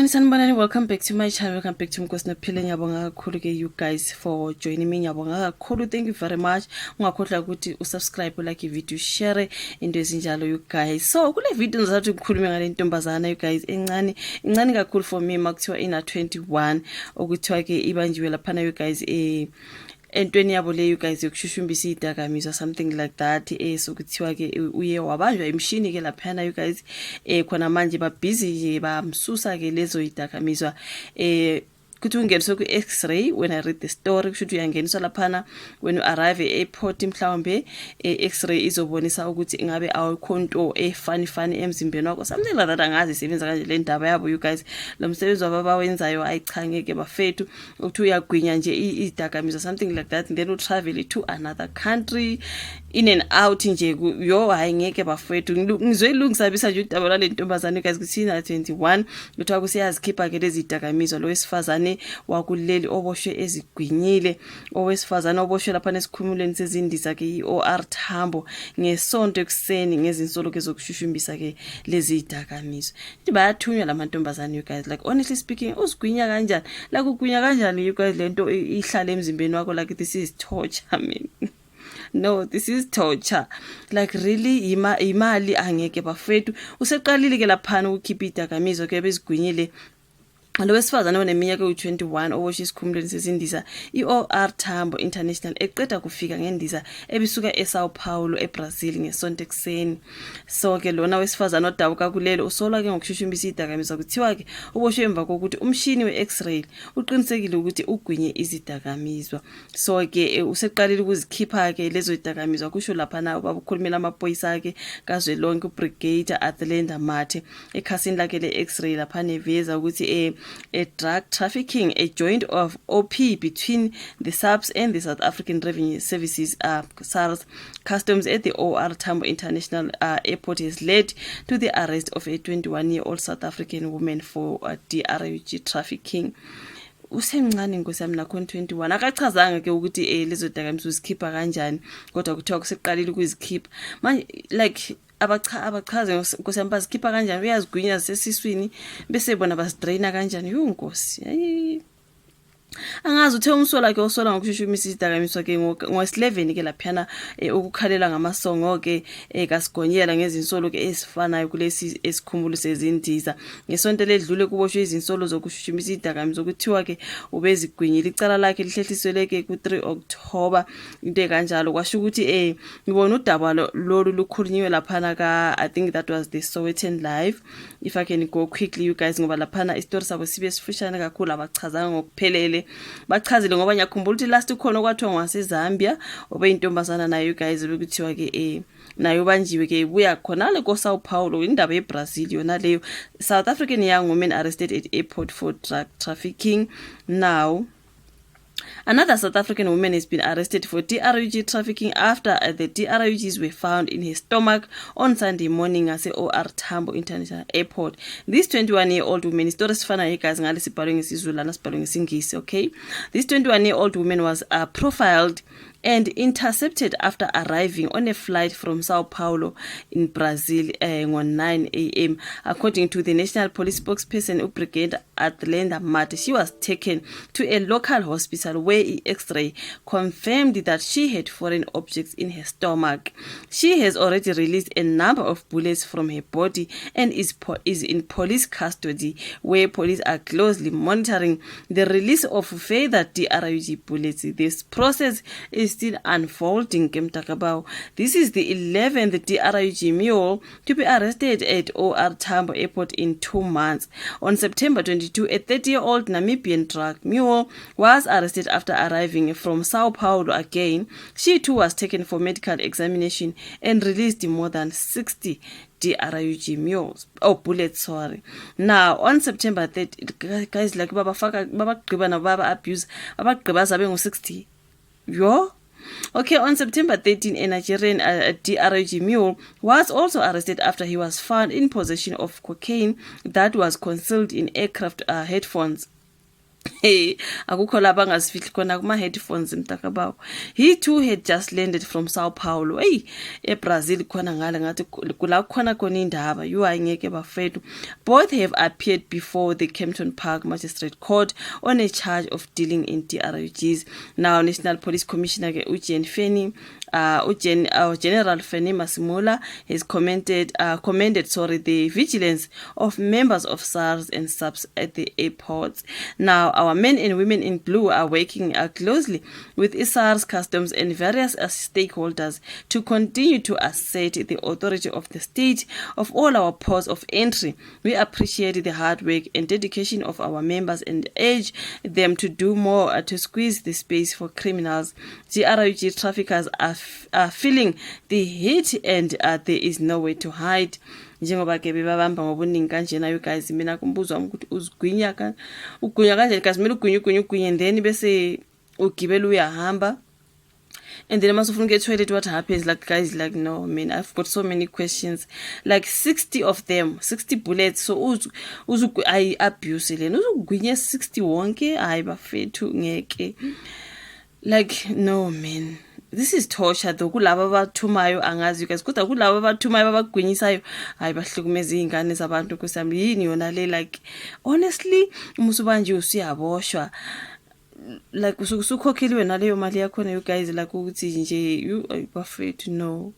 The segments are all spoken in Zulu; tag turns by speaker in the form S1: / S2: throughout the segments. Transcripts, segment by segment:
S1: Sanibonani, welcome back to my channel. Welcome back to Nkosi Nophile. Ngiyabonga kakhulu ke you guys for joining me. Ngiyabonga kakhulu. Thank you very much. Ungakhohlwa ukuthi usubscribe, like video, share into ezinjalo you guys. So kule video ngizathi ukukhuluma ngale ntombazana you guys encane kakhulu for me makuthiwa ina 21 okuthiwa ke ibanjiwe laphana you guys entweni yabo le you guys yokushushumbisa idakamizwa something like that sokuthiwa ke uye wabanjwa imshini ke laphana you guys khona manje ba busy bamsusa ke lezo idakamizwa kuthi ungeniswa ku X-ray. When I read the story kushuthi uyangeniswa laphana when you arrive e-airport mhlawumbe X-ray izobonisa ukuthi ingabe awukho into efani emzimbeni wakho something like that. Angazi isebenza kanje le ndaba yabo you guys. Lo msebenzi wabawenzayo ayichangeke bafethu ukuthi uyagwinya nje idakamizwa something like that and then you travel to another country in and out nje yo ayingeke bafethu. Ngizwe ilungisabisa nje udaba lale ntombazana guys kuthi na 21 kuthiwa kusiyazikhipha ke lezi dakamizwa lo wesifazane wakuleli oboshwe ezigwinyile owesifazane oboshwe lapha nesikhumulweni sezindiza ke iOR Tambo ngesonto ekseni ngezinsolo ke zokushushumbisa ke lezi dakamizwa. Bayathunywa lamantombazane you guys like honestly speaking uzigwinya kanjani like ugwinya kanjani you guys lento ihlala emzimbeni wakho like this is torture. I mean no, this is torture. Like really imali angeke bafethu. Useqalile ke laphana ukukhipha idakamizwa ke bezigwinyile. Lo wesifazane oneminyaka u21 owoshisa isikhumulweni sezindiza iOR Tambo International eqeda kufika ngendiza ebisuka eSão Paulo eBrazil ngesonto ekseni. So ke lona wesifazane odabuka kulelo usolwa ke ngokushushumbisa idakamizwa kuthiwa ke uboshwe emva kokuthi umshini we-X-ray uqinisekile ukuthi ugwinye izidakamizwa. So ke useqalile ukuzikhipha ke lezo idakamizwa kusho lapha na babukhulumela amaphoyisa ke kazwelonke uBrigadier Athlenda Mathe ekhasini lakhe le-X-ray lapha neveza ukuthi a drug trafficking, a joint of OP between the SAPS and the South African Revenue Services, SARS, customs at the OR Tambo International Airport has led to the arrest of a 21-year-old South African woman for drug trafficking. Usemncane ngosami nakho 21 akachazanga ke ukuthi lezo dakamizwa uzikhipha kanjani kodwa kuthiwa kuseqalile ukuzikhipha manje like abachaze nkosami bazikhipha kanjani uyazigwinya sesiswini bese bona basidraina kanjani yonkosi angazi uthe umsola ke usola ngokushushumisa idakamizwa ke ngo11 ke laphana ukukhalela ngamasongo ke kasigonyela ngezinsolo ke ezifanayo kulesi esikhumulo sezindiza ngesonto ledlule kuboshwe izinsolo zokushushumisa idakamizwa kuthiwa ke ubezigwinyile icala lakhe lihlehliselwe ke ku3 October into kanjalo kwasho ukuthi ngibona udaba lolu lukhulunyiwe laphana ka I think that was the Sowetan Live. If I can go quickly you guys ngoba laphana istory sabo sibe sifushane kakhulu abachazanga ngokuphelele bachazile ngoba ngiyakhumbula ukuthi last ukhona okwathiwa ngaseZambia obe intombazana nayo you guys bekuthiwa ke nayo banjiwe ke buya khona le ko Sao Paulo indaba eBrazil yona leyo. South African young woman arrested at airport for drug trafficking. Now another South African woman has been arrested for DRUG trafficking after the DRUGs were found in her stomach on Sunday morning at OR Tambo International Airport. This 21-year-old woman, story sifana guys ngale sibhalwe ngesizulu nasibhalwe ngesingisi, okay? This 21-year-old woman was profiled and intercepted after arriving on a flight from Sao Paulo in Brazil on 9 a.m. According to the National Police spokesperson Brigadier Athlenda Mathe, she was taken to a local hospital where an X-ray confirmed that she had foreign objects in her stomach. She has already released a number of bullets from her body and is in police custody, where police are closely monitoring the release of further DRUG bullets. This process is still unfolding. This is the 11th DRUG mule to be arrested at OR Tambo Airport in 2 months. On September 22, a 30-year-old Namibian drug mule was arrested after arriving from Sao Paulo again. She too was taken for medical examination and released more than 60 DRUG mules bullets, sorry. Now on September 3rd, guys like baba gqiba na baba abuse abagqiba zabe ngo60 yo. Okay, on September 13, a Nigerian DRUG mule was also arrested after he was found in possession of cocaine that was concealed in aircraft headphones. akukho la bangazifihli khona kuma-headphones mntakabawo. He too had just landed from Sao Paulo. eBrazil khona ngale ngathi kula khona khona indaba ngeke bafethu. Both have appeared before the Kempton Park Magistrate Court on a charge of dealing in DRUGs. Now National Police Commissioner General Feni Masimula has commended the vigilance of members of SARS and SAPS at the airports. Now, our men and women in blue are working closely with SARS, customs, and various stakeholders to continue to assert the authority of the state of all our ports of entry. We appreciate the hard work and dedication of our members and urge them to do more to squeeze the space for criminals. DRUG traffickers are feeling the heat and there is nowhere to hide. Njengoba ke bebabamba ngobuningi kanjena you guys, mina kumbuzwa ukuthi uzigwinya kanjani kasi mina ugwinya and then bese ugibela uyahamba. And then must often get toilet, what happens? Like guys, like no man, I've got so many questions. Like 60 of them, 60 bullets. So I abuse it. Uzugwinya 60 wonke I bafethu ngeke. Like no man. This is torture though. Kulaba abathumayo angazi you guys. Kodwa kulaba abathumayo abagwinyisayo hayi bahlukumeza izingane zabantu kusami yini yona le, like honestly umusuba nje usiyaboshwa. Like usukhokheliwe naleyo mali yakho you guys, like ukuthi nje you bafethu no.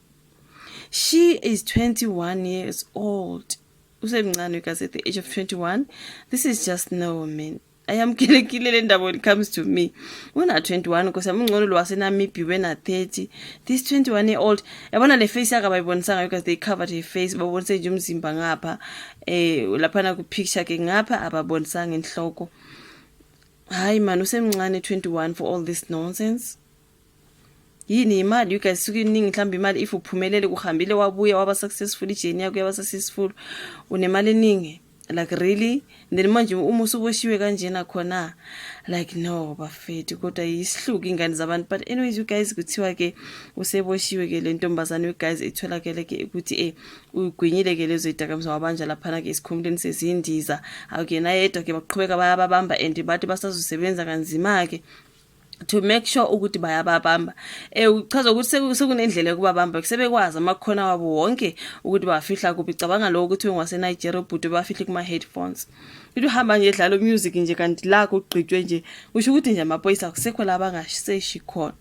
S1: She is 21 years old. Usemncane you guys, at the age of 21. This is just no man. I am killing le ndaba when it comes to me. When I'm 21 because I'm ngcono lo waseNamibia when I'm 30. This 21-year-old yabona le face yakhe abayibonisanga because they covered her face babonise nje umzimba ngapha laphana ku picture ke ngapha ababonisanga inhloko. Hayi man usemncane 21 for all this nonsense. Yini imali you guys sukiningi mhlawumbe imali if uphumelele kuhambile wabuya waba successful ijeni yakho yaba successful unemali eningi. Like really? Then manje uma usuboshiwe kanjena khona like no bafethu kodwa isihluku ingane zabantu. But anyways you guys kuthiwa ke useboshiwe ke le ntombazane you guys etholakele ke ukuthi ugwinyile ke lezo idakamizwa wabanja laphana ke isikhumuleni sezindiza akena yedwa ke baqhubeka bayababamba and bathi basazosebenza kanzima ke to make sure ukuthi bayababamba. Uchaza ukuthi sekunendlela yokubabamba sebekwazi amakhona wabo wonke ukuthi bafihla kuphi. Cabanga lo ukuthi ngwase Nigeria ubhuti bafihla kuma headphones. Hamba nje edlala music nje kanti la kugqitshwe nje usho ukuthi nje amaphoyisa akusekho laba ngashiseshi khona.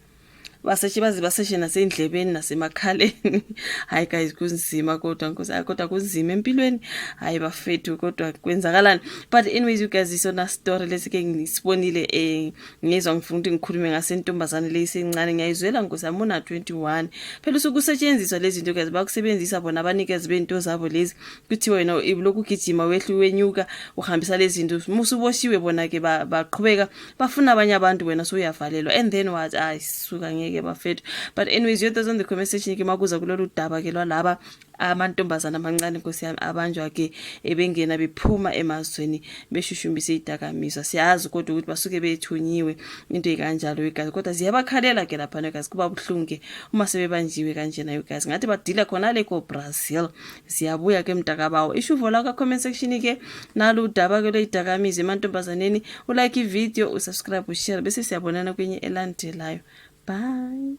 S1: Baseshe nasendlebeni nasemakhaleni. Hayi guys kunzima kodwa kunzima empilweni. Hayi bafethu kodwa kwenzakalani. But anyways you guys isona story lesike ngisibonile ngizwa ngifuna ukuthi ngikhulume ngasentombazane leyisencane ngiyayizwela ngosamona 21. Phela usukusetshenziswa lezi zinto guys bakusebenzisa bona abanikezi bento zabo lezi kuthiwa wena ibuloko ugijima wehlu wenyuka uhambisa lezi zinto musuboshiwe bona ke baqhubeka bafuna abanye abantu wena so uyavalelwa and then what suka ngeke bafethu. But anyways your thoughts on the comment section ke makuza kulolu daba ke lwalaba amantombazana amancane Nkosi yami abanjwa ke ebengena bephuma emazweni beshushumbise idakamizwa. Siyazi kodwa ukuthi basuke bethunyiwe into ekanjalo you guys kodwa ziyabakhalela ke lapha guys kuba buhlungu ke uma sebebanjiwe kanjena you guys ngathi badila khona le ko Brazil. Siyabuya ke mntakabawo ishuvo la ka comment section ke nalo udaba ke le idakamize emantombazaneni. Ulike ivideo, usubscribe, ushare bese siyabonana kwenye elandelayo. Bye.